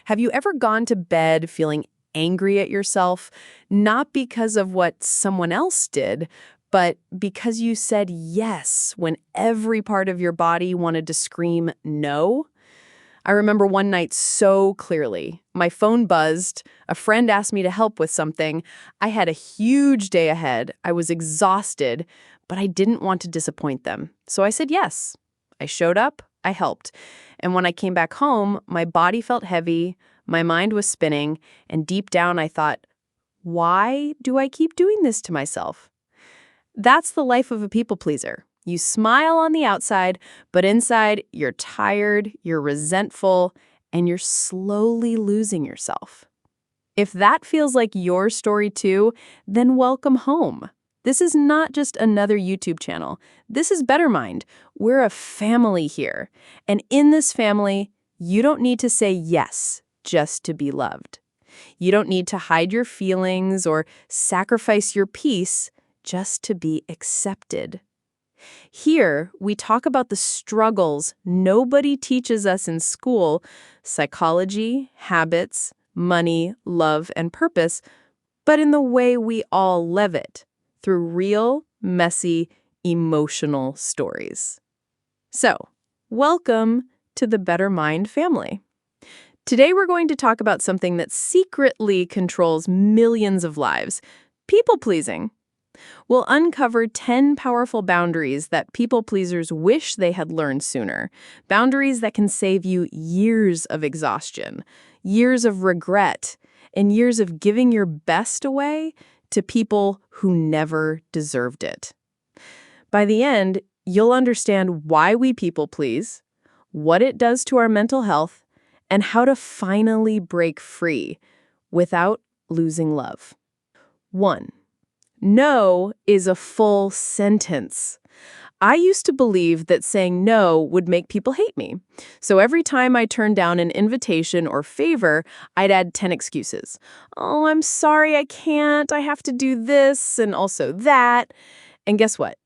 Have you ever gone to bed feeling angry at yourself, not because of what someone else did, but because you said yes when every part of your body wanted to scream no? I remember one night so clearly. My phone buzzed. A friend asked me to help with something. I had a huge day ahead. I was exhausted, but I didn't want to disappoint them. So I said yes. I showed up. I helped. And when I came back home, my body felt heavy, my mind was spinning, and deep down I thought, why do I keep doing this to myself? That's the life of a people pleaser. You smile on the outside, but inside you're tired, you're resentful, and you're slowly losing yourself. If that feels like your story too, then welcome home. This is not just another YouTube channel. This is Better Mind. We're a family here. And in this family, you don't need to say yes just to be loved. You don't need to hide your feelings or sacrifice your peace just to be accepted. Here, we talk about the struggles nobody teaches us in school: psychology, habits, money, love, and purpose, but in the way we all live it, through real, messy, emotional stories. So, welcome to the Better Mind family. Today we're going to talk about something that secretly controls millions of lives: people-pleasing. We'll uncover 10 powerful boundaries that people pleasers wish they had learned sooner. Boundaries that can save you years of exhaustion, years of regret, and years of giving your best away to people who never deserved it. By the end, you'll understand why we people please, what it does to our mental health, and how to finally break free without losing love. 1. No is a full sentence. I used to believe that saying no would make people hate me. So every time I turned down an invitation or favor, I'd add 10 excuses. Oh, I'm sorry, I can't. I have to do this and also that. And guess what?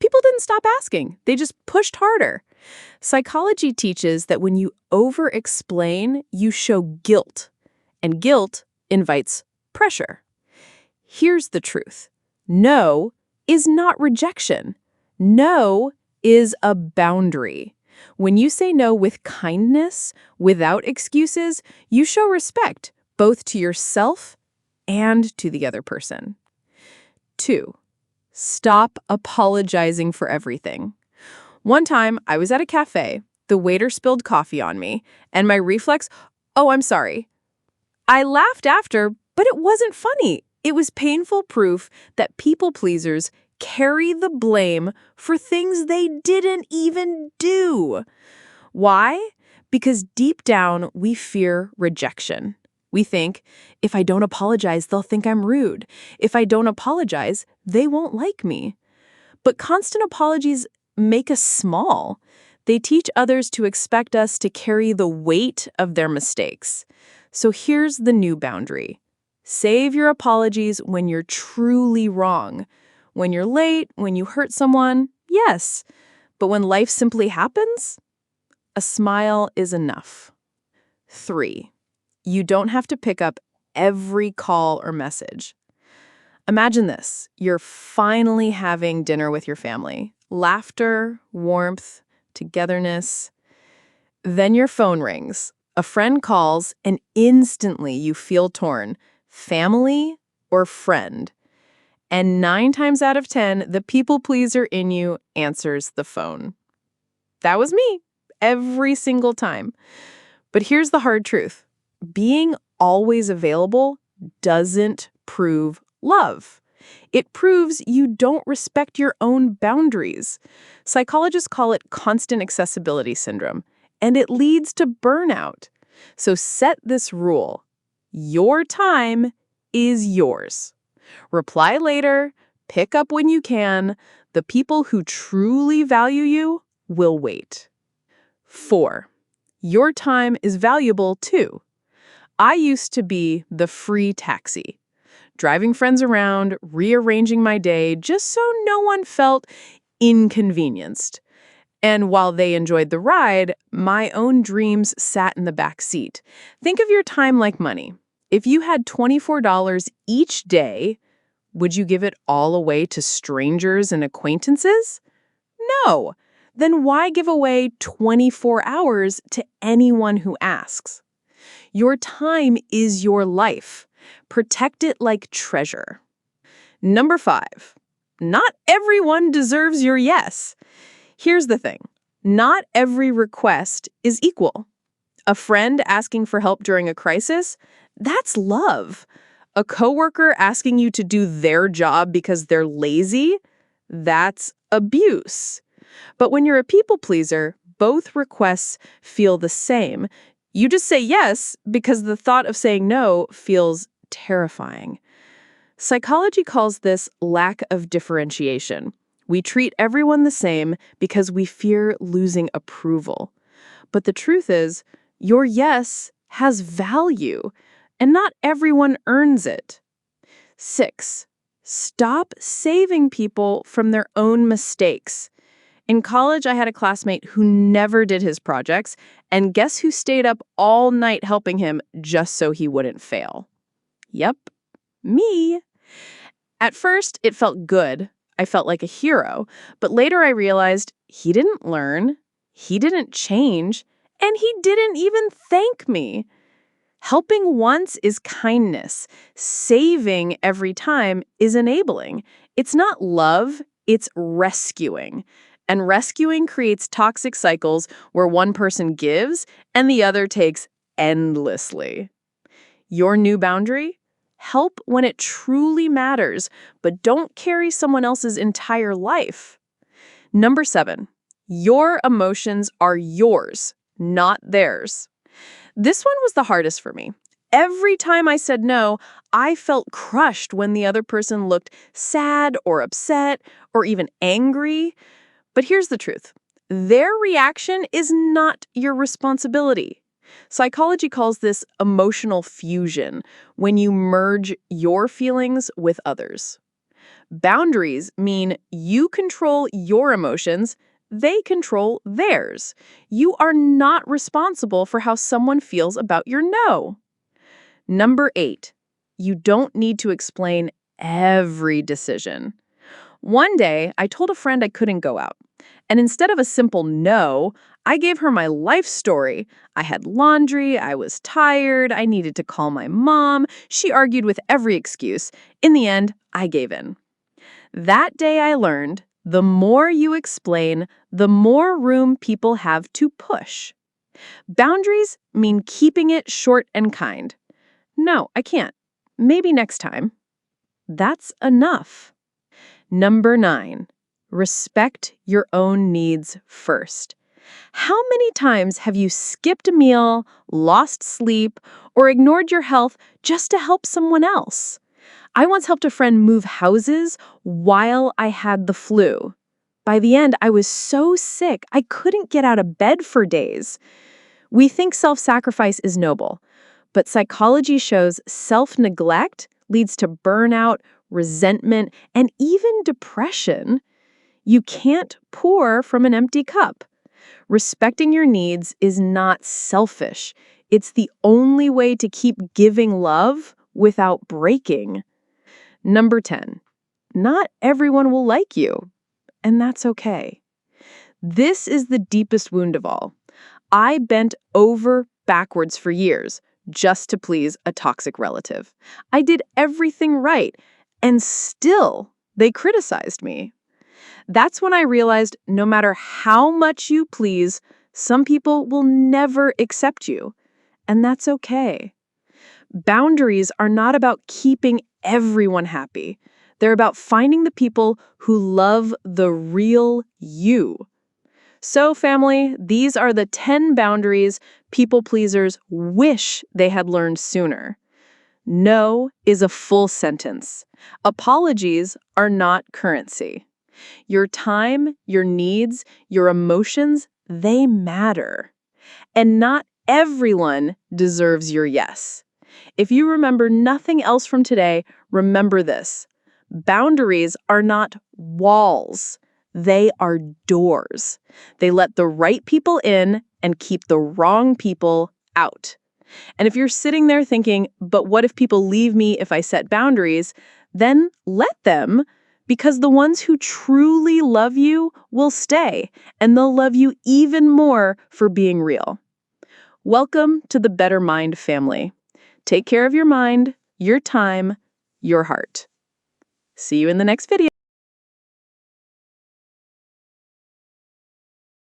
People didn't stop asking. They just pushed harder. Psychology teaches that when you over-explain, you show guilt. And guilt invites pressure. Here's the truth. No is not rejection. No is a boundary. When you say no with kindness, without excuses, you show respect, both to yourself and to the other person. 2. Stop apologizing for everything. One time, I was at a cafe, the waiter spilled coffee on me, and my reflex, oh, I'm sorry. I laughed after, but it wasn't funny. It was painful proof that people pleasers carry the blame for things they didn't even do. Why? Because deep down, we fear rejection. We think, if I don't apologize, they'll think I'm rude. If I don't apologize, they won't like me. But constant apologies make us small. They teach others to expect us to carry the weight of their mistakes. So here's the new boundary. Save your apologies when you're truly wrong. When you're late, when you hurt someone, yes. But when life simply happens, a smile is enough. 3. You don't have to pick up every call or message. Imagine this. You're finally having dinner with your family. Laughter, warmth, togetherness. Then your phone rings. A friend calls, and instantly you feel torn. Family or friend? And 9 times out of 10, the people pleaser in you answers the phone. That was me, every single time. But here's the hard truth. Being always available doesn't prove love. It proves you don't respect your own boundaries. Psychologists call it constant accessibility syndrome, and it leads to burnout. So set this rule. Your time is yours. Reply later, pick up when you can. The people who truly value you will wait. 4. Your time is valuable too. I used to be the free taxi, driving friends around, rearranging my day just so no one felt inconvenienced. And while they enjoyed the ride, my own dreams sat in the back seat. Think of your time like money. If you had $24 each day, would you give it all away to strangers and acquaintances? No. Then why give away 24 hours to anyone who asks? Your time is your life. Protect it like treasure. Number 5, not everyone deserves your yes. Here's the thing. Not every request is equal. A friend asking for help during a crisis, that's love. A coworker asking you to do their job because they're lazy, that's abuse. But when you're a people pleaser, both requests feel the same. You just say yes because the thought of saying no feels terrifying. Psychology calls this lack of differentiation. We treat everyone the same because we fear losing approval. But the truth is, your yes has value, and not everyone earns it. 6, stop saving people from their own mistakes. In college, I had a classmate who never did his projects, and guess who stayed up all night helping him just so he wouldn't fail? Yep, me. At first, it felt good. I felt like a hero. But later I realized he didn't learn, he didn't change, and he didn't even thank me. Helping once is kindness. Saving every time is enabling. It's not love, it's rescuing. And rescuing creates toxic cycles where one person gives and the other takes endlessly. Your new boundary? Help when it truly matters, but don't carry someone else's entire life. Number 7, your emotions are yours, not theirs. This one was the hardest for me. Every time I said no, I felt crushed when the other person looked sad or upset or even angry. But here's the truth. Their reaction is not your responsibility. Psychology calls this emotional fusion, when you merge your feelings with others. Boundaries mean you control your emotions, they control theirs. You are not responsible for how someone feels about your no. Number 8, you don't need to explain every decision. One day, I told a friend I couldn't go out. And instead of a simple no, I gave her my life story. I had laundry, I was tired, I needed to call my mom. She argued with every excuse. In the end, I gave in. That day I learned, the more you explain, the more room people have to push. Boundaries mean keeping it short and kind. No, I can't. Maybe next time. That's enough. Number 9, respect your own needs first. How many times have you skipped a meal, lost sleep, or ignored your health just to help someone else? I once helped a friend move houses while I had the flu. By the end, I was so sick, I couldn't get out of bed for days. We think self-sacrifice is noble, but psychology shows self-neglect leads to burnout, resentment, and even depression. You can't pour from an empty cup. Respecting your needs is not selfish. It's the only way to keep giving love without breaking. Number 10, not everyone will like you, and that's okay. This is the deepest wound of all. I bent over backwards for years just to please a toxic relative. I did everything right, and still they criticized me. That's when I realized no matter how much you please, some people will never accept you, and that's okay. Boundaries are not about keeping everyone happy. They're about finding the people who love the real you. So, family, these are the 10 boundaries people pleasers wish they had learned sooner. No is a full sentence. Apologies are not currency. Your time, your needs, your emotions, they matter. And not everyone deserves your yes. If you remember nothing else from today, remember this. Boundaries are not walls. They are doors. They let the right people in and keep the wrong people out. And if you're sitting there thinking, but what if people leave me if I set boundaries? Then let them, because the ones who truly love you will stay, and they'll love you even more for being real. Welcome to the Better Mind family. Take care of your mind, your time, your heart. See you in the next video.